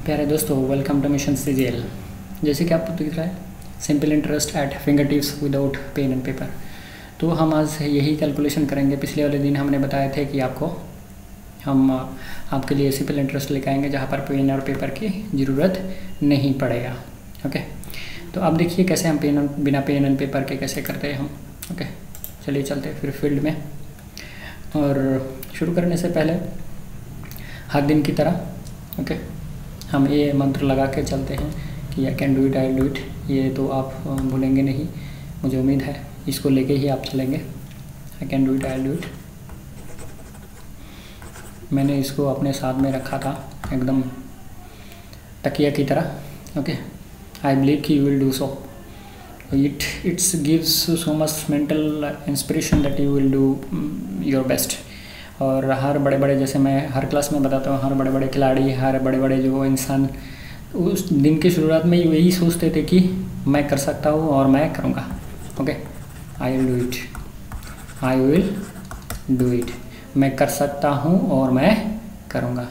प्यारे दोस्तों, welcome two mission CGL. जैसे कि आपको दिख रहा है, simple interest at finger tips without pen and paper. तो हम आज यही कैलकुलेशन करेंगे। पिछले वाले दिन हमने बताए थे कि हम आपके लिए सिंपल इंटरेस्ट लेकर आएंगे जहाँ पर पेन और पेपर की ज़रूरत नहीं पड़ेगा। ओके, तो अब देखिए कैसे हम बिना पेन एंड पेपर के कैसे करते हैं हम। ओके, चलिए चलते हैं फिर फील्ड में। और शुरू करने से पहले हर दिन की तरह हम ये मंत्र लगा के चलते हैं कि I can do it, I do it. ये तो आप भूलेंगे नहीं, मुझे उम्मीद है। इसको लेके ही आप चलेंगे। I can do it, I do it. मैंने इसको अपने साथ में रखा था एकदम तकिया की तरह। ओके, आई बिलीव कि you will do so. It's gives so much mental inspiration that you will do your best. और हर बड़े बड़े, जैसे मैं हर क्लास में बताता हूँ, हर बड़े बड़े खिलाड़ी, हर बड़े बड़े जो इंसान उस दिन की शुरुआत में यही सोचते थे कि मैं कर सकता हूँ और मैं करूँगा। Okay, I will do it, I will do it. मैं कर सकता हूँ और मैं करूँगा।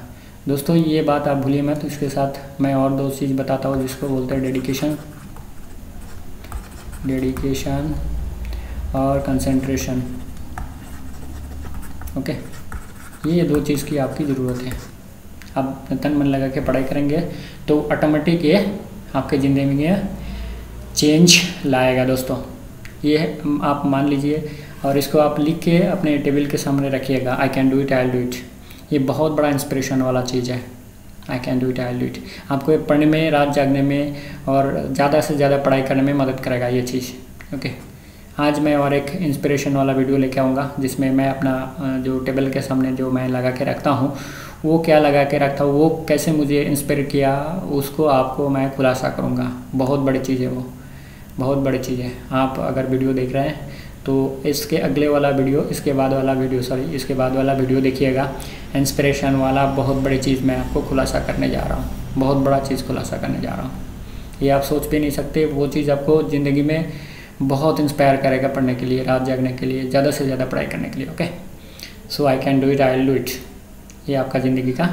दोस्तों, ये बात आप भूलिए मत। इसके साथ मैं और दो चीज़ बताता हूँ जिसको बोलते हैं डेडिकेशन और कंसंट्रेशन। ओके, ये दो चीज़ की आपकी ज़रूरत है। आप तन मन लगा के पढ़ाई करेंगे तो ऑटोमेटिक ये आपके ज़िंदगी में चेंज लाएगा। दोस्तों, ये आप मान लीजिए और इसको आप लिख के अपने टेबल के सामने रखिएगा। I can do it, I do it. ये बहुत बड़ा इंस्पिरेशन वाला चीज़ है। I can do it, I do it. आपको पढ़ने में, रात जागने में और ज़्यादा से ज़्यादा पढ़ाई करने में मदद करेगा ये चीज़। ओके, आज मैं और एक इंस्पिरेशन वाला वीडियो लेके आऊँगा जिसमें मैं अपना जो टेबल के सामने जो मैं लगा के रखता हूँ, वो क्या लगा के रखता हूँ, वो कैसे मुझे इंस्पायर किया, उसको आपको मैं खुलासा करूँगा। बहुत बड़ी चीज़ है वो, बहुत बड़ी चीज़ है। आप अगर वीडियो देख रहे हैं तो इसके अगले वाला वीडियो, इसके बाद वाला वीडियो देखिएगा। इंस्पिरेशन वाला बहुत बड़ी चीज़ मैं आपको खुलासा करने जा रहा हूँ। बहुत बड़ा चीज़ खुलासा करने जा रहा हूँ। ये आप सोच भी नहीं सकते। वो चीज़ आपको ज़िंदगी में बहुत इंस्पायर करेगा पढ़ने के लिए, रात जागने के लिए, ज़्यादा से ज़्यादा पढ़ाई करने के लिए। Okay, so I can do it, I will do it. ये आपका ज़िंदगी का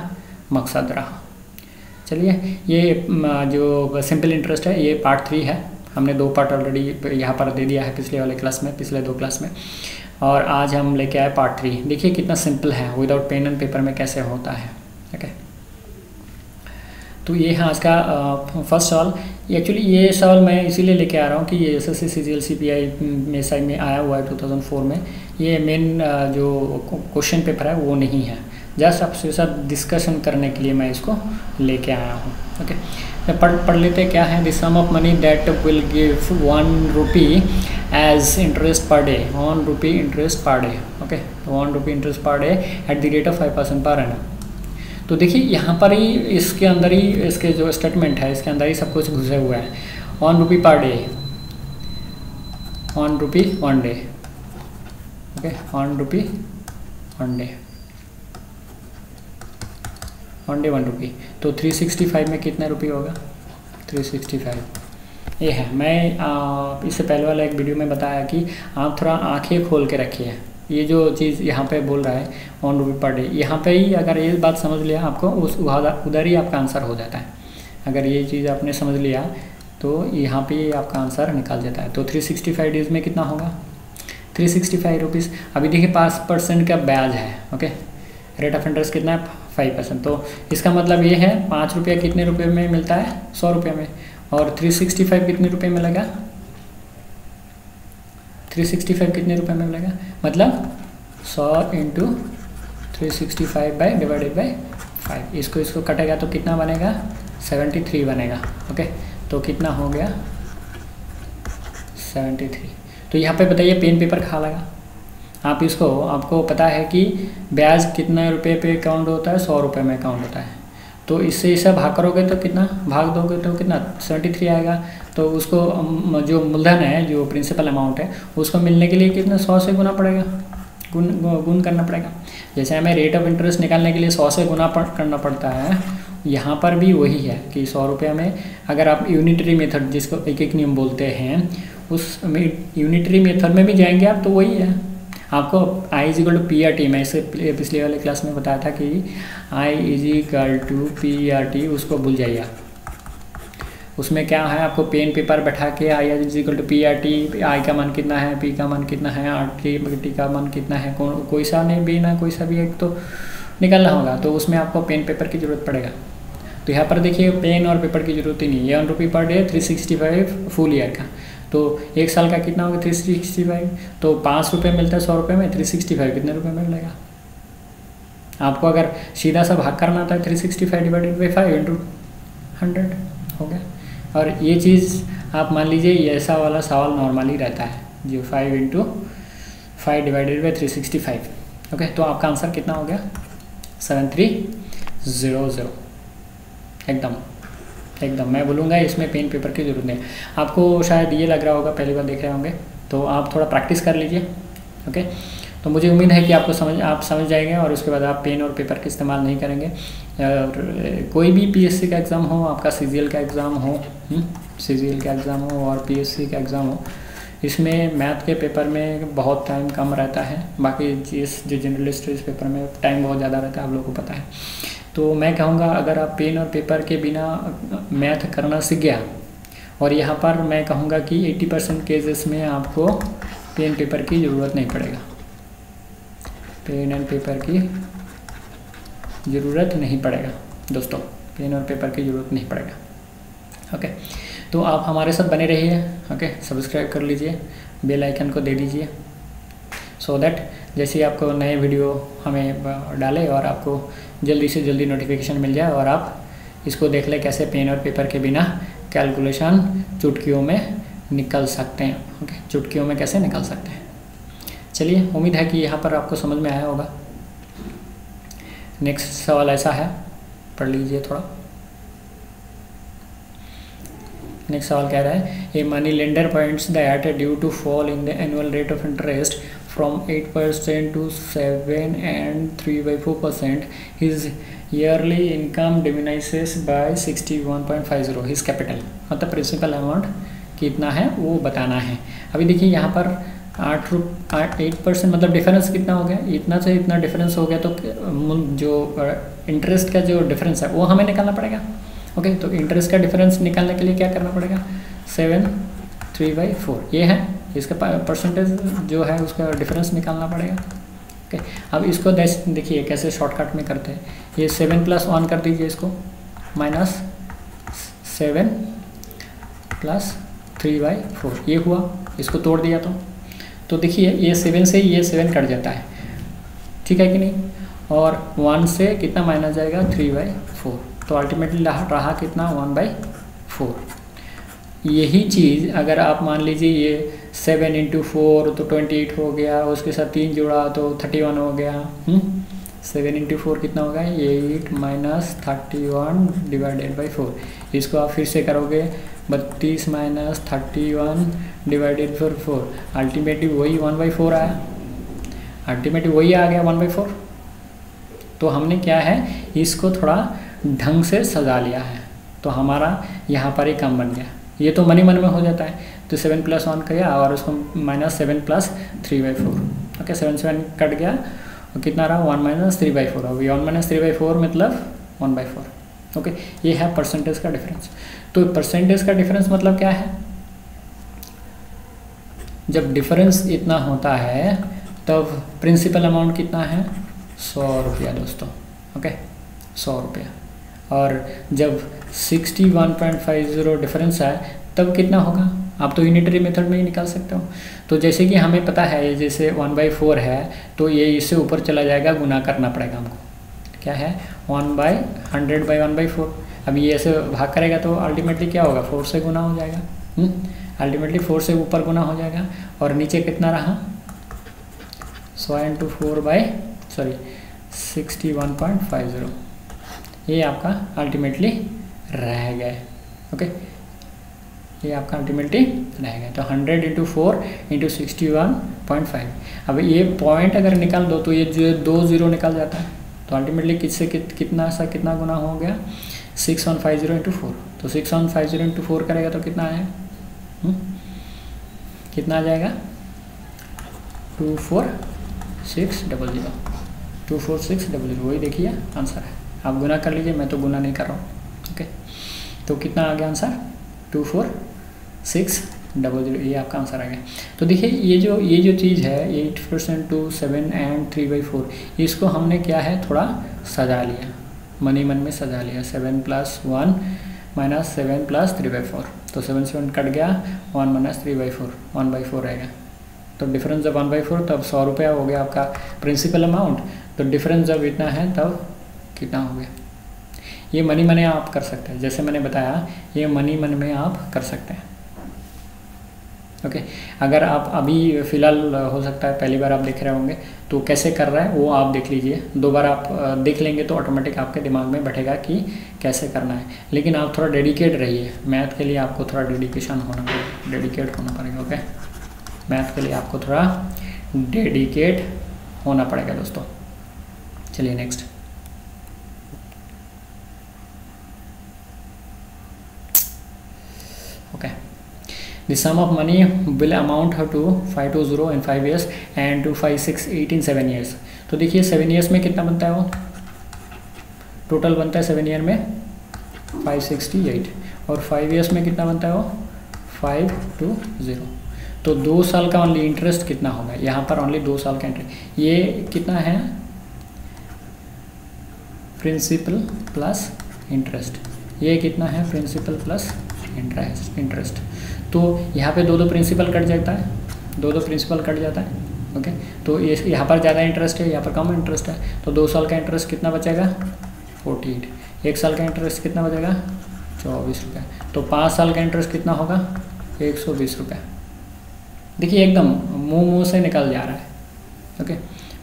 मकसद रहा। चलिए, ये जो सिंपल इंटरेस्ट है ये पार्ट 3 है। हमने 2 पार्ट ऑलरेडी यहाँ पर दे दिया है पिछले वाले क्लास में, पिछले 2 क्लास में। और आज हम लेके आए पार्ट 3। देखिए कितना सिंपल है, विदाउट पेन एंड पेपर में कैसे होता है। ओके, तो ये है आज का फर्स्ट सवाल। एक्चुअली ये सवाल मैं इसीलिए लेके आ रहा हूँ कि ये एसएससी सीजीएल सीपीआई में साइड में आया हुआ है 2004 में। ये मेन जो क्वेश्चन पेपर है वो नहीं है। जस्ट आपसे साथ डिस्कशन करने के लिए मैं इसको लेके आया हूँ। ओके, तो पढ़ लेते क्या है। The sum of money that will give 1 rupee as interest per day, 1 rupee interest per day. Okay, 1 rupee interest per day at the rate of 5% per annum. तो देखिए यहाँ पर ही इसके अंदर ही इसके जो स्टेटमेंट है इसके अंदर ही सब कुछ घुसे हुआ है। 1 रुपी पर डे, 1 रुपी 1 डे। ओके, 1 रुपी 1 डे, 1 डे 1 रुपी। तो 365 में कितना रुपये होगा? 365 ये है। मैं इससे पहले वाला एक वीडियो में बताया कि आप थोड़ा आंखें खोल के रखिए। ये जो चीज़ यहाँ पे बोल रहा है 1 रुपी पर डे, यहाँ पे ही अगर ये बात समझ लिया आपको, उधर ही आपका आंसर हो जाता है। अगर ये चीज़ आपने समझ लिया तो यहाँ पे आपका आंसर निकाल जाता है। तो 365 डेज़ में कितना होगा? 365 रुपीज़। अभी देखिए 5% का ब्याज है। ओके, रेट ऑफ इंटरेस्ट कितना है? 5%। तो इसका मतलब ये है 5 रुपया कितने रुपये में मिलता है? 100 रुपये में। और 365 कितने रुपये में लगा? 365 कितने रुपए में मिलेगा? मतलब 100 इंटू 365 डिवाइडेड बाई 5। इसको कटेगा तो कितना बनेगा? 73 बनेगा। ओके, तो कितना हो गया? 73। तो यहाँ पे बताइए पेन पेपर कहाँ लगा? आपको पता है कि ब्याज कितना रुपये पे काउंट होता है? 100 रुपये में काउंट होता है। तो इससे इसे भाग करोगे तो कितना, भाग दोगे तो कितना? 73 आएगा। तो उसको जो मूलधन है, जो प्रिंसिपल अमाउंट है, उसको मिलने के लिए कितना? 100 से गुना पड़ेगा, गुण करना पड़ेगा। जैसे हमें रेट ऑफ इंटरेस्ट निकालने के लिए 100 से गुना करना पड़ता है, यहाँ पर भी वही है कि 100 रुपये में अगर आप यूनिटरी मेथड, जिसको एक नियम बोलते हैं, उस यूनिटरी मेथड में भी जाएंगे आप तो वही है। आपको I is equal to P R T, मैं इसे पिछले वाले क्लास में बताया था कि I is equal to P R T, उसको भूल जाइए आप। उसमें क्या है, आपको पेन पेपर बैठा के I is equal to P R T, I का मान कितना है, पी का मान कितना है, आर टी का मान कितना है, कोई सा नहीं भी ना कोई सा भी एक तो निकालना होगा, तो उसमें आपको पेन पेपर की ज़रूरत पड़ेगा। तो यहाँ पर देखिए पेन और पेपर की ज़रूरत ही नहीं है। 1 रुपये पर डे 365 फुल ईयर का, तो एक साल का कितना होगा 365, तो 5 रुपये मिलता है 100 रुपये में, 365 कितने रुपये में मिलेगा आपको? अगर सीधा सा भाग करना था 365 डिवाइडेड बाई 5 इंटू 100 हो गया। और ये चीज़ आप मान लीजिए ये ऐसा वाला सवाल नॉर्मली रहता है जो 5 इंटू 5 डिवाइडेड बाई 365। ओके, तो आपका आंसर कितना हो गया 7300। एकदम मैं बोलूँगा इसमें पेन पेपर की ज़रूरत नहीं। आपको शायद ये लग रहा होगा, पहली बार देख रहे होंगे, तो आप थोड़ा प्रैक्टिस कर लीजिए। ओके, तो मुझे उम्मीद है कि आप समझ जाएंगे और उसके बाद आप पेन और पेपर का इस्तेमाल नहीं करेंगे। और कोई भी पीएससी का एग्ज़ाम हो, आपका सीजीएल का एग्ज़ाम हो, और पीएससी का एग्ज़ाम हो, इसमें मैथ के पेपर में बहुत टाइम कम रहता है, बाकी जो जनरलिस्ट इस पेपर में टाइम बहुत ज़्यादा रहता है, आप लोगों को पता है। तो मैं कहूँगा अगर आप पेन और पेपर के बिना मैथ करना सीख गया, और यहाँ पर मैं कहूँगा कि 80% केसेस में आपको पेन पेपर की ज़रूरत नहीं पड़ेगा, पेन एंड पेपर की ज़रूरत नहीं पड़ेगा दोस्तों, पेन और पेपर की ज़रूरत नहीं पड़ेगा। ओके, तो आप हमारे साथ बने रहिए। ओके, सब्सक्राइब कर लीजिए, बेल आइकन को दे दीजिए, सो दैट जैसे ही आपको नए वीडियो हमें डालें और आपको जल्दी से जल्दी नोटिफिकेशन मिल जाए और आप इसको देख लें कैसे पेन और पेपर के बिना कैलकुलेशन चुटकियों में निकल सकते हैं। ओके, चुटकियों में कैसे निकल सकते हैं। चलिए, उम्मीद है कि यहाँ पर आपको समझ में आया होगा। नेक्स्ट सवाल ऐसा है, पढ़ लीजिए थोड़ा। नेक्स्ट सवाल कह रहा है, a money lender points that due to fall in the annual rate of interest from 8% to 7 and 3/4%, his yearly income diminishes by 61.50, his capital, मतलब प्रिंसिपल अमाउंट कितना है वो बताना है। अभी देखिए यहाँ पर 8% मतलब डिफरेंस कितना हो गया, इतना से इतना डिफरेंस हो गया, तो जो इंटरेस्ट का जो डिफरेंस है वो हमें निकालना पड़ेगा। ओके, तो इंटरेस्ट का डिफरेंस निकालने के लिए क्या करना पड़ेगा, 7 3/4 ये है, इसका परसेंटेज जो है उसका डिफरेंस निकालना पड़ेगा। ओके, अब इसको देखिए कैसे शॉर्टकट में करते हैं। ये 7 + 1 कर दीजिए, इसको -7 + 3/4 ये हुआ, इसको तोड़ दिया तो देखिए ये 7 से ये 7 कट जाता है, ठीक है कि नहीं, और 1 से कितना माइनस जाएगा 3/4, तो अल्टीमेटली रहा कितना 1/4। यही चीज़ अगर आप मान लीजिए ये 7 × 4 तो 28 हो गया, उसके साथ 3 जोड़ा तो 31 हो गया। 7 × 4 कितना होगा 8 - 31 डिवाइडेड बाई 4, इसको आप फिर से करोगे 32 - 31 डिवाइडेड बाई 4, अल्टीमेटली वही 1/4 आया, अल्टीमेटली वही आ गया 1/4। तो हमने क्या है इसको थोड़ा ढंग से सजा लिया है, तो हमारा यहाँ पर ही काम बन गया। ये तो मन ही मन में हो जाता है, तो 7 + 1 किया और उसको -7 + 3/4। ओके, 7 कट गया और कितना रहा 1 - 3/4, अभी 1 - 3/4 मतलब 1/4। ओके, ये है परसेंटेज का डिफरेंस। तो परसेंटेज का डिफरेंस मतलब क्या है, जब डिफरेंस इतना होता है तब प्रिंसिपल अमाउंट कितना है 100 रुपया दोस्तों। ओके, 100 रुपया, और जब 61.50 डिफरेंस है तब कितना होगा, आप तो यूनिटरी मेथड में ही निकाल सकते हो। तो जैसे कि हमें पता है जैसे 1/4 है तो ये इससे ऊपर चला जाएगा, गुना करना पड़ेगा हमको, क्या है 1/100/1/4। अब ये ऐसे भाग करेगा तो अल्टीमेटली क्या होगा 4 से गुना हो जाएगा, अल्टीमेटली 4 से ऊपर गुना हो जाएगा, और नीचे कितना रहा 61.50, ये आपका अल्टीमेटली रह गए। ओके, ये आपका अल्टीमेटली रह गया। तो 100 × 4 × 61.5। अब ये पॉइंट अगर निकाल दो तो ये जो 2 0 निकल जाता है, तो अल्टीमेटली किससे कितना गुना हो गया 6150 × 4। तो 6150 × 4 करेगा तो कितना आएगा, कितना आ जाएगा 24 2460 2460 वही देखिए आंसर है। आप गुना कर लीजिए, मैं तो गुना नहीं कर रहा हूँ। ओके, तो कितना आ गया आंसर 2460, ये आपका आंसर आ गया। तो देखिए ये जो चीज़ है 8% to 7 and 3/4, इसको हमने क्या है थोड़ा सजा लिया, मन ही मन में सजा लिया। 7 + 1 - 7 + 3/4, तो 7 7 कट गया, 1 - 3/4, 1/4 रहेगा। तो डिफरेंस जब 1/4 तब 100 रुपया हो गया आपका प्रिंसिपल अमाउंट। तो डिफरेंस जब इतना है तब कितना हो गया। ये मनी मन आप कर सकते हैं, जैसे मैंने बताया ये मनी मन में आप कर सकते हैं। ओके, अगर आप अभी फ़िलहाल हो सकता है पहली बार आप देख रहे होंगे तो कैसे कर रहा है वो आप देख लीजिए, 2 बार आप देख लेंगे तो ऑटोमेटिक आपके दिमाग में बैठेगा कि कैसे करना है। लेकिन आप थोड़ा डेडिकेट रहिए, मैथ के लिए आपको थोड़ा डेडिकेशन होना पड़ेगा, डेडिकेट होना पड़ेगा। ओके, मैथ के लिए आपको थोड़ा डेडिकेट होना पड़ेगा दोस्तों। चलिए next. Okay, the sum of money will amount to 520 in 5 years and 256 in 7 years। तो देखिए 7 years में कितना बनता है, वो टोटल बनता है 7 ईयर में 568, और 5 years में कितना बनता है वो 520। तो 2 साल का ओनली इंटरेस्ट कितना होगा, यहाँ पर ओनली 2 साल का इंटरेस्ट। ये कितना है, प्रिंसिपल प्लस इंटरेस्ट। ये कितना है, प्रिंसिपल प्लस इंटरेस्ट। तो यहाँ पे 2 प्रिंसिपल कट जाता है, 2 प्रिंसिपल कट जाता है। ओके, तो ये यहाँ पर ज़्यादा इंटरेस्ट है, यहाँ पर कम इंटरेस्ट है। तो 2 साल का इंटरेस्ट कितना बचेगा 48, 1 साल का इंटरेस्ट कितना बचेगा 24 रुपये। तो 5 साल का इंटरेस्ट कितना होगा 120 रुपये। देखिए एकदम मुँह से निकल जा रहा है। ओके,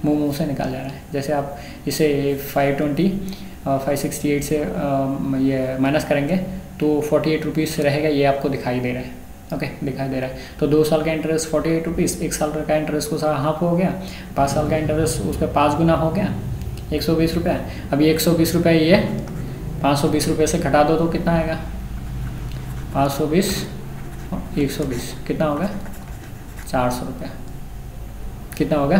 मुँह से निकल जा रहा है। जैसे आप इसे 520 और 568 से ये माइनस करेंगे तो 48 रुपीज़ रहेगा, ये आपको दिखाई दे रहा है। ओके, दिखाई दे रहा है। तो 2 साल का इंटरेस्ट 48 रुपीज़, 1 साल का इंटरेस्ट उसका हाफ हो गया, 5 साल का इंटरेस्ट उसका 5 गुना हो गया 120 रुपये। अभी 120 रुपये ये 520 रुपये से घटा दो तो कितना आएगा 520 और 120 कितना होगा 400 रुपये। कितना होगा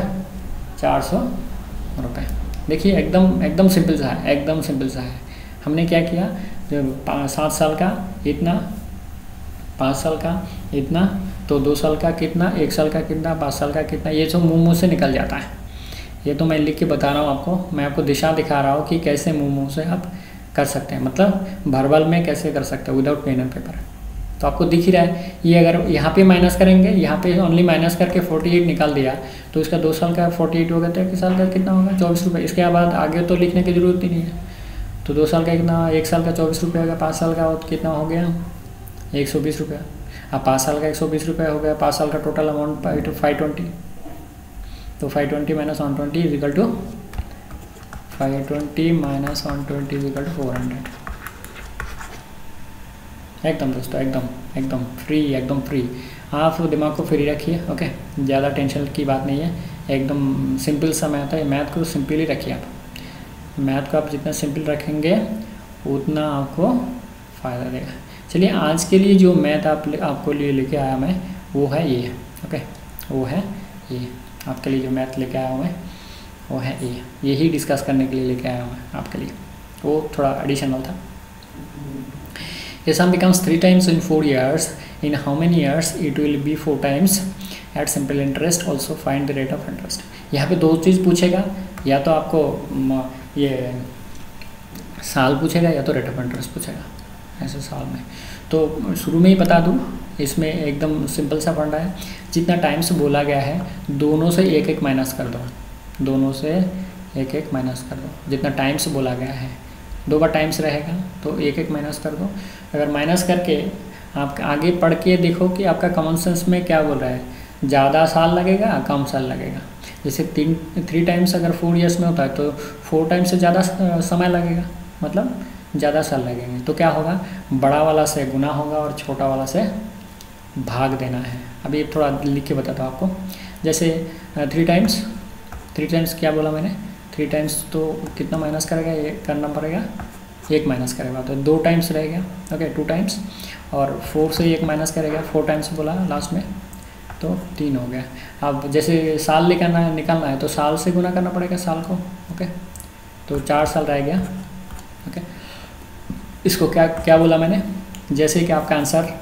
400 रुपये। देखिए एकदम सिंपल सा है, एकदम सिंपल सा है। हमने क्या किया, जो 7 साल का इतना, 5 साल का इतना, तो 2 साल का कितना, 1 साल का कितना, 5 साल का कितना, ये सब मुँह से निकल जाता है। ये तो मैं लिख के बता रहा हूँ आपको, मैं आपको दिशा दिखा रहा हूँ कि कैसे मुँह से आप कर सकते हैं, मतलब वर्बल में कैसे कर सकते हैं विदाउट पेन एंड पेपर। तो आपको दिख ही रहा है। ये अगर यहाँ पे माइनस करेंगे, यहाँ पे ओनली माइनस करके 48 निकाल दिया तो इसका 2 साल का 48 होगा, तो 1 साल का कितना होगा 24 रुपये। इसके बाद आगे तो लिखने की ज़रूरत ही नहीं है। तो 2 साल का कितना, 1 साल का 24 रुपये होगा, 5 साल का कितना हो गया 120 रुपये। अब 5 साल का 120 रुपये हो गया, 5 साल का टोटल अमाउंट 520। तो 520 - 120 इक्वल टू 520 - 120 इक्वल टू 400। एकदम दोस्तों, एकदम फ्री। आप दिमाग को फ्री रखिए। ओके, ज़्यादा टेंशन की बात नहीं है, एकदम सिंपल सा मैथ है। मैथ को सिंपल ही रखिए आप। मैथ को आप जितना सिंपल रखेंगे उतना आपको फ़ायदा देगा। चलिए आज के लिए जो मैथ आपको लिए लेके आया मैं वो है ये। ओके, वो है ये आपके लिए जो मैथ लेके आया हूँ मैं वो है ये, यही डिस्कस करने के लिए लेके आया हूँ मैं आपके लिए। वो थोड़ा एडिशनल था। A sum becomes 3 times in 4 years. In how many years it will be 4 times at simple interest? Also find the rate of interest. यहाँ पे 2 चीज़ पूछेगा, या तो आपको ये साल पूछेगा या तो रेट ऑफ इंटरेस्ट पूछेगा ऐसे साल में। तो शुरू में ही बता दूँ, इसमें एकदम सिंपल सा फंडा है। जितना टाइम्स बोला गया है दोनों से 1-1 माइनस कर दो, दोनों से 1-1 माइनस कर दो। जितना टाइम्स बोला गया है 2 बार टाइम्स रहेगा तो 1-1 माइनस कर दो। अगर माइनस करके आप आगे पढ़ के देखो कि आपका कॉमन सेंस में क्या बोल रहा है, ज़्यादा साल लगेगा कम साल लगेगा। जैसे 3 टाइम्स अगर 4 ईयर्स में होता है तो 4 टाइम्स से ज़्यादा समय लगेगा, मतलब ज़्यादा साल लगेंगे। तो क्या होगा, बड़ा वाला से गुना होगा और छोटा वाला से भाग देना है। अभी थोड़ा लिख के बताता हूँ आपको। जैसे 3 टाइम्स क्या बोला मैंने, 3 टाइम्स तो कितना माइनस करेगा, ये करना पड़ेगा 1 माइनस करेगा तो 2 टाइम्स रहेगा। ओके, 2 टाइम्स, और 4 से 1 माइनस करेगा 4 टाइम्स बोला लास्ट में तो 3 हो गया। अब जैसे साल निकालना है तो साल से गुना करना पड़ेगा साल को। ओके, तो 4 साल रह गया। ओके, इसको क्या क्या बोला मैंने, जैसे कि आपका आंसर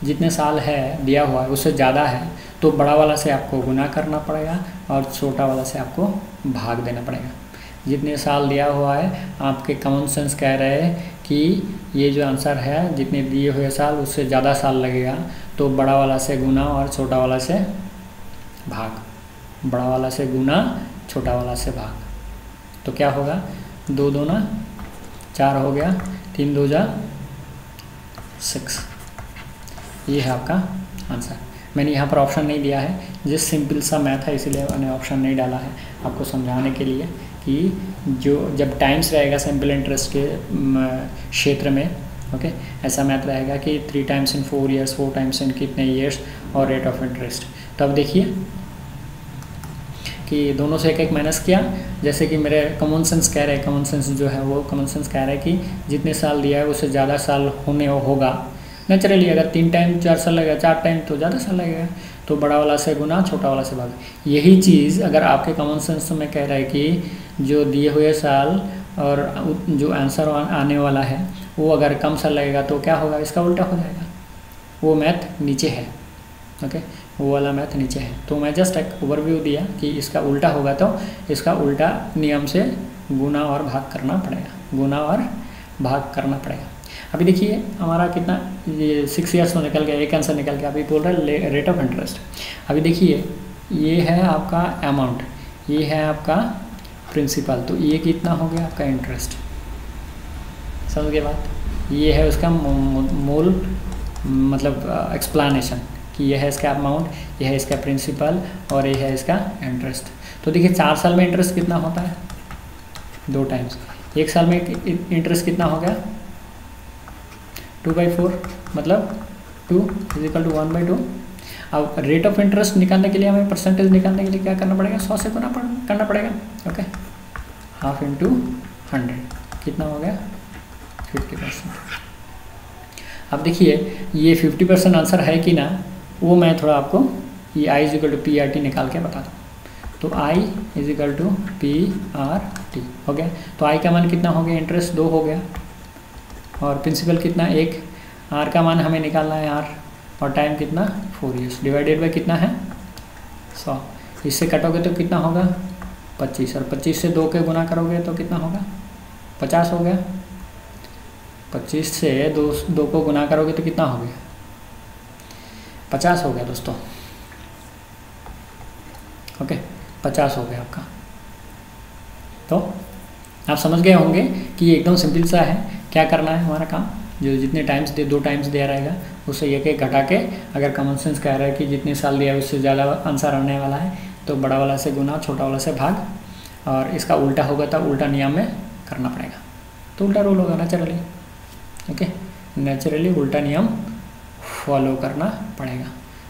जितने साल है दिया हुआ है उससे ज़्यादा है तो बड़ा वाला से आपको गुना करना पड़ेगा और छोटा वाला से आपको भाग देना पड़ेगा। जितने साल दिया हुआ है, आपके कॉमन सेंस कह रहे हैं कि ये जो आंसर है जितने दिए हुए साल उससे ज़्यादा साल लगेगा, तो बड़ा वाला से गुना और छोटा वाला से भाग। बड़ा वाला से गुना, छोटा वाला से भाग, तो क्या होगा, 2 दूना 4 हो गया, 3 2 जा 6। ये है आपका आंसर। मैंने यहाँ पर ऑप्शन नहीं दिया है, जिस सिंपल सा मैथ है इसीलिए मैंने ऑप्शन नहीं डाला है आपको समझाने के लिए कि जो जब टाइम्स रहेगा सिंपल इंटरेस्ट के क्षेत्र में, ओके, ऐसा मैथ रहेगा कि 3 times in 4 years, 4 times in कितने ईयर्स और रेट ऑफ इंटरेस्ट। तो अब देखिए कि दोनों से एक एक माइनस किया, जैसे कि मेरे कॉमन सेंस कह रहे हैं, कॉमन सेंस जो है वो कॉमन सेंस कह रहा है कि जितने साल दिया है उससे ज़्यादा साल होने होगा। नेचुरली अगर 3 टाइम 4 साल लगेगा, 4 टाइम तो ज़्यादा साल लगेगा, तो बड़ा वाला से गुना, छोटा वाला से भाग। यही चीज़ अगर आपके कॉमन सेंस में कह रहा है कि जो दिए हुए साल और जो आंसर आने वाला है वो अगर कम साल लगेगा तो क्या होगा, इसका उल्टा हो जाएगा। वो मैथ नीचे है, ओके, वो वाला मैथ नीचे है। तो मैं जस्ट एक ओवरव्यू दिया कि इसका उल्टा होगा तो इसका उल्टा नियम से गुना और भाग करना पड़ेगा, गुना और भाग करना पड़ेगा। अभी देखिए हमारा कितना, ये 6 ईयर्स में निकल गया, एक आंसर निकल गया। अभी बोल रहा है रेट ऑफ इंटरेस्ट। अभी देखिए ये है आपका अमाउंट, ये है आपका प्रिंसिपल, तो ये कितना हो गया आपका इंटरेस्ट। समझ गए बात, ये है उसका मूल मतलब एक्सप्लेनेशन कि यह है इसका अमाउंट, यह है इसका प्रिंसिपल और यह है इसका इंटरेस्ट। तो देखिए 4 साल में इंटरेस्ट कितना होता है, 2 टाइम्स। 1 साल में इंटरेस्ट कितना हो गया, 2/4, मतलब 2 = 1/2। अब रेट ऑफ इंटरेस्ट निकालने के लिए हमें परसेंटेज निकालने के लिए क्या करना पड़ेगा, 100 से गुना करना पड़ेगा। ओके, 1/2 × 100 कितना हो गया, 50%। अब देखिए ये 50% आंसर है कि ना, वो मैं थोड़ा आपको ये I = PRT निकाल के बता दूँ। तो I = PRT हो गया। तो I का मान कितना हो गया, इंटरेस्ट 2 हो गया और प्रिंसिपल कितना 1, R का मान हमें निकालना है R, और टाइम कितना 4 ईयर्स, डिवाइडेड बाई कितना है 100। इससे कटोगे तो कितना होगा 25, और 25 से 2 के गुना करोगे तो कितना होगा 50 हो गया। 25 से 2 को गुना करोगे तो कितना हो गया 50 हो गया दोस्तों। ओके, 50 हो गया आपका। तो आप समझ गए होंगे कि ये एकदम सिंपल सा है। क्या करना है हमारा काम, जो जितने टाइम्स 2 टाइम्स दिया रहेगा उससे एक एक घटा के, अगर कॉमन सेंस कह रहा है कि जितने साल दिया है उससे ज़्यादा आंसर आने वाला है तो बड़ा वाला से गुना, छोटा वाला से भाग, और इसका उल्टा होगा तो उल्टा नियम में करना पड़ेगा। तो उल्टा रूल होगा नेचुरली। ओके, नेचुरली उल्टा नियम फॉलो करना पड़ेगा।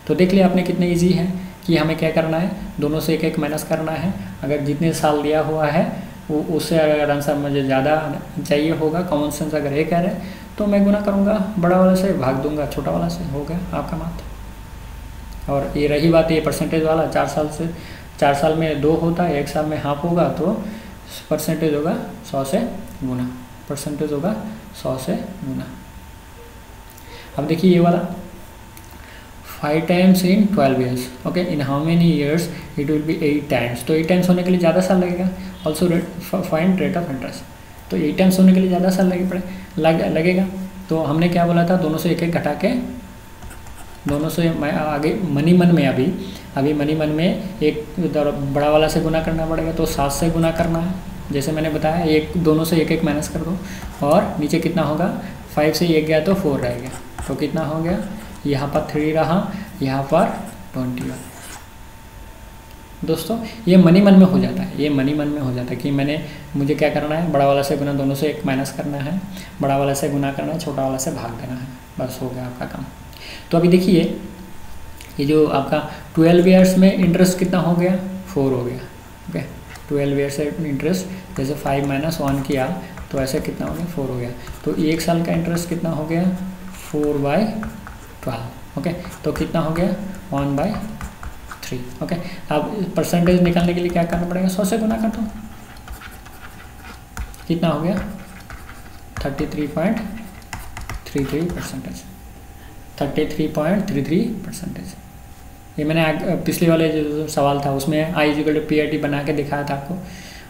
तो देख लिया आपने कितने इजी है कि हमें क्या करना है, दोनों से एक एक माइनस करना है। अगर जितने साल दिया हुआ है वो उससे अगर आंसर मुझे ज़्यादा चाहिए होगा, कॉमन सेंस अगर ये कह रहे हैं तो मैं गुना करूँगा, बड़ा वाला से भाग दूंगा छोटा वाला से, हो गया आपका मात। और ये रही बात ये परसेंटेज वाला, 4 साल में 2 होता है, 1 साल में हाफ होगा, तो परसेंटेज होगा 100 से गुना, परसेंटेज होगा 100 से गुना। अब देखिए ये वाला 5 times in 12 years. Okay, in how many years it will B 8 times. तो 8 टाइम्स होने के लिए ज़्यादा साल लगेगा। Also find rate of interest. तो 8 टाइम्स होने के लिए ज़्यादा साल लगेगा। तो हमने क्या बोला था, दोनों से एक एक घटा के, दोनों से आगे मनी मन में अभी मनी मन में एक बड़ा वाला से गुना करना पड़ेगा, तो 7 से गुना करना है। जैसे मैंने बताया, दोनों से एक एक माइनस कर दो, और नीचे कितना होगा, 5 से 1 गया तो 4 रह गया, तो कितना हो गया, यहाँ पर 3 रहा, यहाँ पर 20। दोस्तों ये मनी मन में हो जाता है, ये मनी मन में हो जाता है कि मुझे क्या करना है, बड़ा वाला से गुना, दोनों से एक माइनस करना है, बड़ा वाला से गुना करना है, छोटा वाला से भाग देना है, बस हो गया आपका काम। तो अभी देखिए ये जो आपका 12 ईयर्स में इंटरेस्ट कितना हो गया, 4 हो गया। ओके, 12 ईयर्स से इंटरेस्ट जैसे 5 - 1 किया तो ऐसे कितना हो गया, 4 हो गया। तो 1 साल का इंटरेस्ट कितना हो गया, 4/12। ओके, तो कितना हो गया, 1/12। 3। ओके, अब परसेंटेज निकालने के लिए क्या करना पड़ेगा, 100 से गुना कर दो, कितना हो गया 33.33%। 33.33%। ये मैंने पिछले वाले जो सवाल था उसमें आई इक्वल टू PRT बना के दिखाया था आपको,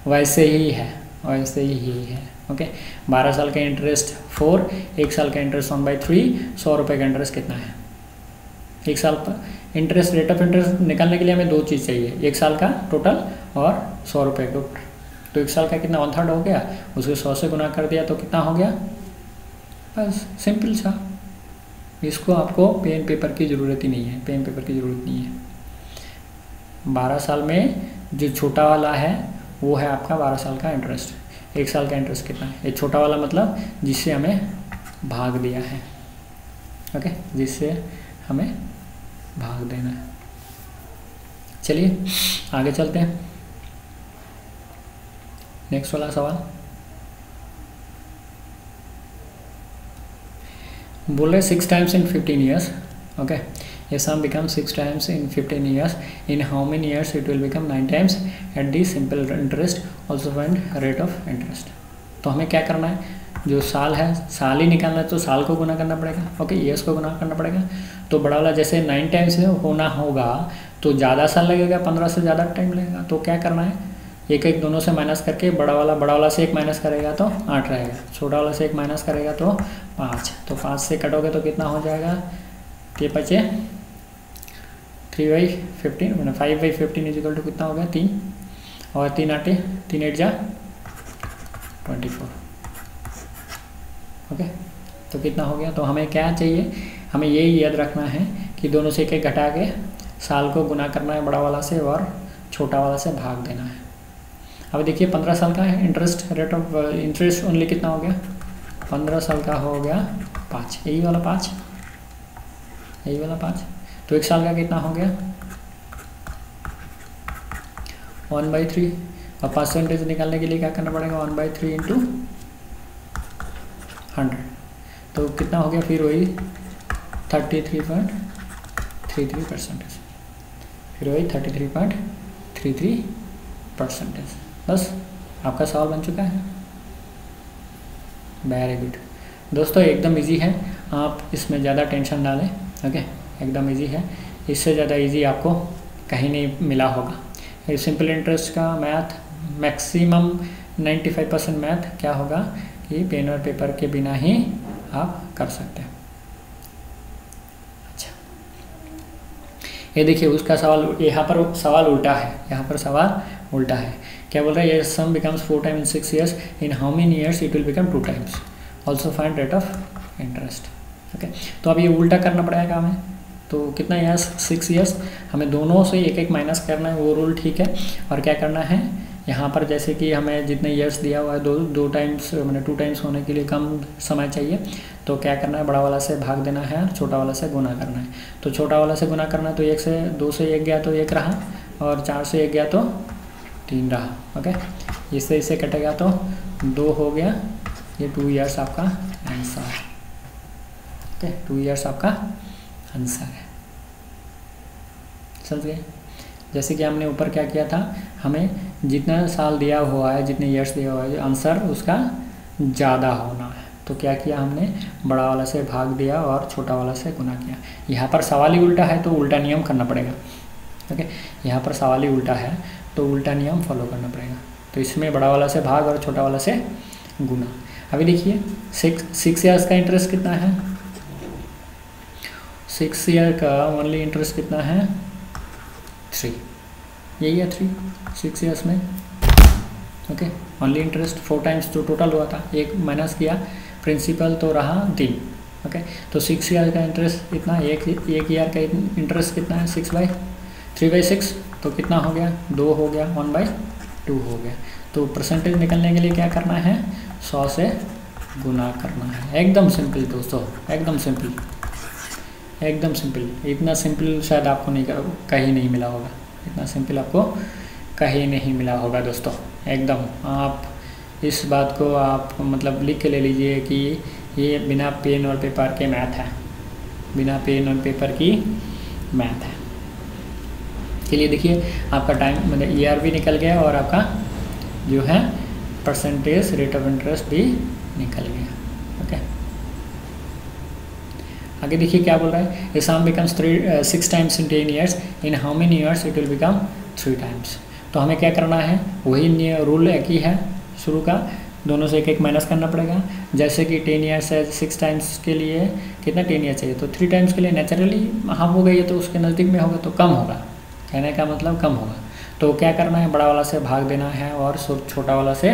वैसे ही है, वैसे ही है। ओके, 12 साल का इंटरेस्ट 4, 1 साल का इंटरेस्ट 1/3, 100 रुपये का इंटरेस्ट कितना है, 1 साल पर इंटरेस्ट, रेट ऑफ इंटरेस्ट निकालने के लिए हमें 2 चीज़ चाहिए, 1 साल का टोटल और 100 रुपये का। तो 1 साल का कितना 1/3 हो गया, उसको 100 से गुना कर दिया तो कितना हो गया, बस सिंपल सा। इसको आपको पेन पेपर की ज़रूरत ही नहीं है, पेन पेपर की ज़रूरत नहीं है। 12 साल में जो छोटा वाला है वो है आपका 12 साल का इंटरेस्ट। 1 साल का इंटरेस्ट कितना है, ये छोटा वाला मतलब जिससे हमें भाग दिया है। ओके, जिससे हमें भाग देना है। चलिए आगे चलते हैं, नेक्स्ट वाला सवाल बोल रहे 6 times in 15 years. ओके, ये sum becomes 6 times in 15 years. In how many years it will become 9 times at the simple interest? Also find rate of interest. तो हमें क्या करना है, जो साल है साल ही निकालना है तो साल को गुना करना पड़ेगा। ओके, ईयर्स को गुना करना पड़ेगा। तो बड़ा वाला जैसे 9 टाइम्स होना होगा तो ज़्यादा साल लगेगा, 15 से ज़्यादा टाइम लगेगा। तो क्या करना है, एक एक दोनों से माइनस करके बड़ा वाला से 1 माइनस करेगा तो 8 रहेगा, छोटा वाला से 1 माइनस करेगा तो 5। तो 5 से कटोगे तो कितना हो जाएगा, ये बचे 3/15 मैंने 5/15 इक्वल टू कितना हो गया 3, और 3 8 जा 24। ओके, तो कितना हो गया। तो हमें क्या चाहिए, हमें यही याद रखना है कि दोनों से 1 घटा के साल को गुना करना है बड़ा वाला से और छोटा वाला से भाग देना है। अब देखिए 15 साल का है interest, rate of interest only कितना हो गया, 15 साल का हो गया 5, यही वाला 5, यही वाला 5। तो 1 साल का कितना हो गया 1/3। और परसेंटेज निकालने के लिए क्या करना पड़ेगा, 1/3 इंटू 100। तो कितना हो गया फिर वही 33.33%, फिर वही 33.33%। बस आपका सवाल बन चुका है। वेरी गुड दोस्तों, एकदम इजी है, आप इसमें ज़्यादा टेंशन ना लें। ओके, एकदम इजी है, इससे ज़्यादा इजी आपको कहीं नहीं मिला होगा। ये सिंपल इंटरेस्ट का मैथ मैक्सिमम 95% मैथ क्या होगा कि पेन और पेपर के बिना ही आप कर सकते हैं। अच्छा, ये देखिए उसका सवाल, यहाँ पर सवाल उल्टा है, यहाँ पर सवाल उल्टा है। क्या बोल रहा है, ये सम becomes 4 times in 6 years. In how many years it will become 2 times? Also find rate of interest. Okay, तो अब ये उल्टा करना पड़ेगा हमें। तो कितना ईयर्स 6 years, हमें दोनों से 1 माइनस करना है, वो रूल ठीक है। और क्या करना है, यहाँ पर जैसे कि हमें जितने ईयर्स दिया हुआ है 2 टाइम्स मैंने 2 टाइम्स होने के लिए कम समय चाहिए। तो क्या करना है, बड़ा वाला से भाग देना है और छोटा वाला से गुना करना है। तो छोटा वाला से गुना करना है तो 2 से 1 गया तो 1 रहा, और 4 से 1 गया तो 3 रहा। ओके, इससे कटेगा तो 2 हो गया, ये 2 ईयर्स आपका आंसर है। ओके, 2 ईयर्स आपका आंसर है, समझ गए। जैसे कि हमने ऊपर क्या किया था, हमें जितना साल दिया हुआ है, जितने ईयर्स दिया हुआ है, आंसर उसका ज़्यादा होना है। तो क्या किया हमने, बड़ा वाला से भाग दिया और छोटा वाला से गुना किया। यहाँ पर सवाल ही उल्टा है तो उल्टा नियम करना पड़ेगा। ओके, यहाँ पर सवाल ही उल्टा है तो उल्टा नियम फॉलो करना पड़ेगा। तो इसमें बड़ा वाला से भाग और छोटा वाला से गुना। अभी देखिए 6 ईयर्स का इंटरेस्ट कितना है, 6 ईयर का ओनली इंटरेस्ट कितना है 3, यही है 3 6 ईयर्स में। ओके, ओनली इंटरेस्ट 4 टाइम्स जो टोटल हुआ था, 1 माइनस किया प्रिंसिपल तो रहा 3। ओके, तो 6 ईयर का इंटरेस्ट कितना, एक ईयर का इंटरेस्ट कितना है 3/6। तो कितना हो गया 2 हो गया, 1/2 हो गया। तो परसेंटेज निकलने के लिए क्या करना है, 100 से गुना करना है। एकदम सिंपल दोस्तों, एकदम सिंपल, एकदम सिंपल। इतना सिंपल शायद आपको नहीं कहीं नहीं मिला होगा, इतना सिंपल आपको कहीं नहीं मिला होगा दोस्तों। एकदम आप इस बात को आप मतलब लिख के ले लीजिए कि ये बिना पेन और पेपर के मैथ है, बिना पेन और पेपर की मैथ है। चलिए देखिए आपका टाइम मतलब ईयर भी निकल गया और आपका जो है परसेंटेज रेट ऑफ इंटरेस्ट भी निकल गया। ओके, आगे देखिए क्या बोल रहा है, a sum becomes 6 times in 10 years, in how many years it will become 3 times. तो हमें क्या करना है, वही रूल एक ही है शुरू का, दोनों से एक एक माइनस करना पड़ेगा। जैसे कि 10 ईयर्स है, 6 टाइम्स के लिए कितना 10 ईयर चाहिए, तो 3 टाइम्स के लिए नेचुरली हाफ हो गई है तो उसके नज़दीक में होगा तो कम होगा, कहने का मतलब कम होगा। तो क्या करना है, बड़ा वाला से भाग देना है और छोटा वाला से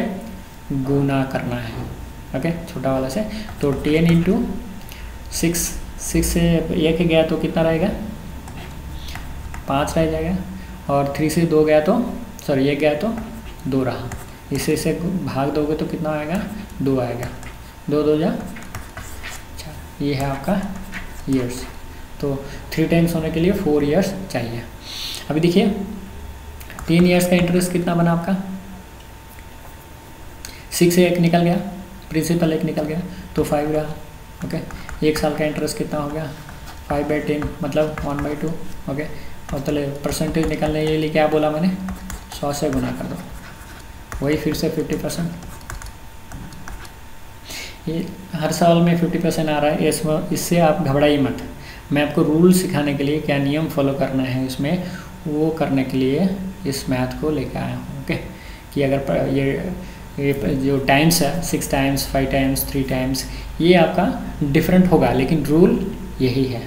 गुना करना है। ओके, छोटा वाला से, तो 10 इंटू 6 से 1 गया तो कितना रहेगा 5 रह जाएगा, और 3 से 2 गया तो सॉरी 1 गया तो 2 रहा, इसे से भाग दोगे तो कितना आएगा 2 आएगा, 2 2 जा 4। ये है आपका ईयर्स। तो 3 टाइम्स होने के लिए 4 ईयर्स चाहिए। अभी देखिए 3 ईयर्स का इंटरेस्ट कितना बना आपका, 6 से 1 निकल गया, प्रिंसिपल 1 निकल गया तो 5 रहा। ओके, 1 साल का इंटरेस्ट कितना हो गया 5/10 मतलब 1/2। ओके, और चले परसेंटेज निकालने के लिए क्या बोला मैंने, 100 से गुना कर दो, वही फिर से 50%। ये हर साल में 50% आ रहा है, इससे आप घबराइए मत। मैं आपको रूल सिखाने के लिए क्या नियम फॉलो करना है इसमें, वो करने के लिए इस मैथ को लेकर आया हूँ। ओके, कि अगर ये जो टाइम्स है 6 टाइम्स 5 टाइम्स 3 टाइम्स ये आपका डिफरेंट होगा, लेकिन रूल यही है,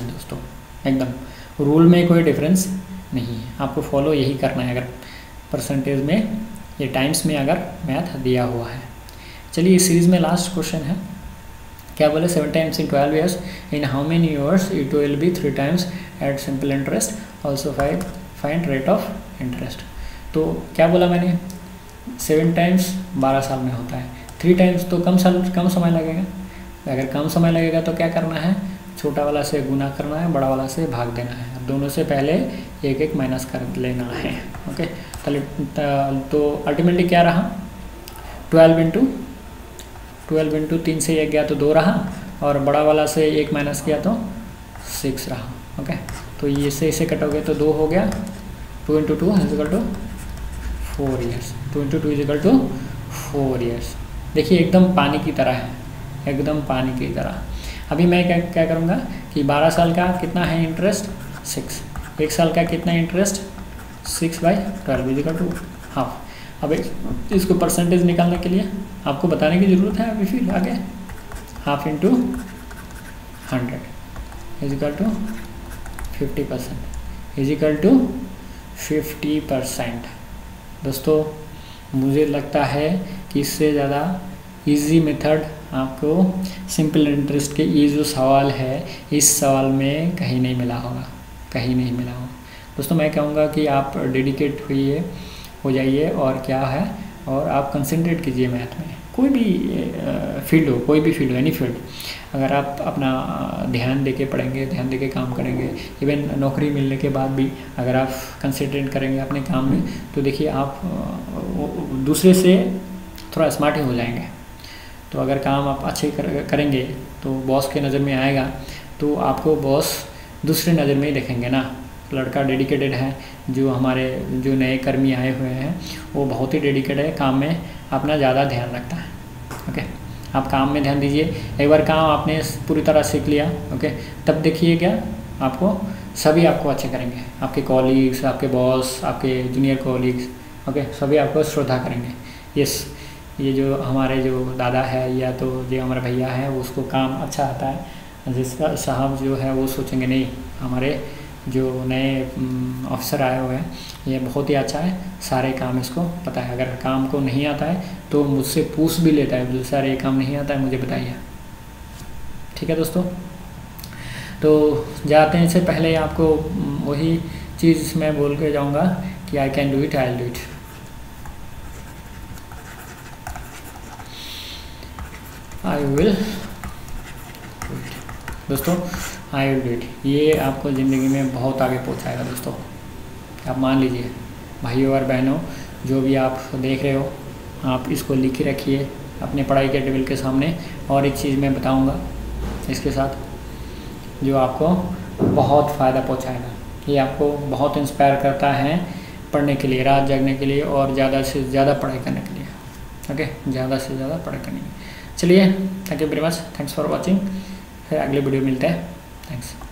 दोस्तों। एकदम रूल में कोई डिफरेंस नहीं है, आपको फॉलो यही करना है अगर परसेंटेज में ये टाइम्स में अगर मैथ दिया हुआ है। चलिए इस सीरीज़ में लास्ट क्वेश्चन है, क्या बोले 7 times in 12 years, in how many years it will be 3 times at simple interest, also find rate of interest. तो क्या बोला मैंने, 7 टाइम्स 12 साल में होता है, 3 टाइम्स तो कम समय लगेगा। अगर कम समय लगेगा तो क्या करना है, छोटा वाला से गुना करना है, बड़ा वाला से भाग देना है, दोनों से पहले एक एक माइनस कर लेना है। ओके, तो अल्टीमेटली क्या रहा 12 इंटू 3 से 1 गया तो 2 रहा, और बड़ा वाला से 1 माइनस किया तो 6 रहा। ओके, तो ये इसे कटोगे तो 2 हो गया, 2 into 2 is equal to 4 years, 2 into 2 is equal to 4 years. देखिए एकदम पानी की तरह है, एकदम पानी की तरह। अभी मैं क्या करूँगा कि 12 साल का कितना है इंटरेस्ट 6, 1 साल का कितना इंटरेस्ट 6/12 इजिकल टू हाफ। अब इसको परसेंटेज निकालने के लिए आपको बताने की ज़रूरत है अभी, फिर आगे half into 100 is equal to 50% is equal to 50%। दोस्तों मुझे लगता है कि इससे ज़्यादा इजी मेथड आपको सिंपल इंटरेस्ट के ये जो सवाल है इस सवाल में कहीं नहीं मिला होगा। दोस्तों मैं कहूँगा कि आप डेडिकेट हो जाइए और क्या है, और आप कंसंट्रेट कीजिए मैथ में, कोई भी फील्ड हो एनी फील्ड। अगर आप अपना ध्यान देके पढ़ेंगे, ध्यान देके काम करेंगे, इवन नौकरी मिलने के बाद भी अगर आप कंसंट्रेट करेंगे अपने काम में, तो देखिए आप दूसरे से थोड़ा स्मार्ट ही हो जाएंगे। तो अगर काम आप अच्छे करेंगे तो बॉस के नज़र में आएगा, तो आपको बॉस दूसरे नज़र में ही देखेंगे ना, लड़का डेडिकेटेड है। जो नए कर्मी आए हुए हैं वो बहुत ही डेडिकेटेड है, काम में अपना ज़्यादा ध्यान रखता है। ओके, आप काम में ध्यान दीजिए। एक बार काम आपने पूरी तरह सीख लिया, ओके, तब देखिए क्या सभी आपको अच्छे करेंगे, आपके कॉलीग्स, आपके बॉस, आपके जूनियर कॉलीग्स, ओके, सभी आपको श्रद्धा करेंगे। ये जो हमारे जो दादा है या तो जो हमारे भैया है उसको काम अच्छा आता है, जिसका साहब जो है वो सोचेंगे नहीं हमारे जो नए अफसर आए हुए हैं ये बहुत ही अच्छा है, सारे काम इसको पता है। अगर काम को नहीं आता है तो मुझसे पूछ भी लेता है, सर ये काम नहीं आता है मुझे बताइए। ठीक है दोस्तों, तो जाते हैं इससे पहले आपको वही चीज़ मैं बोल के जाऊँगा कि I can do it, I will do it. I will दोस्तों, आई विल डू इट, ये आपको ज़िंदगी में बहुत आगे पहुंचाएगा। दोस्तों आप मान लीजिए, भाइयों और बहनों जो भी आप देख रहे हो, आप इसको लिखे रखिए अपने पढ़ाई के टेबल के सामने। और एक चीज़ मैं बताऊंगा इसके साथ जो आपको बहुत फ़ायदा पहुंचाएगा, ये आपको बहुत इंस्पायर करता है पढ़ने के लिए, रात जागने के लिए और ज़्यादा से ज़्यादा पढ़ाई करने के लिए। ओके, ज़्यादा से ज़्यादा पढ़ाई करने के लिए। चलिए, thank you very much, thanks for watching. फिर अगले वीडियो मिलते हैं। थैंक्स।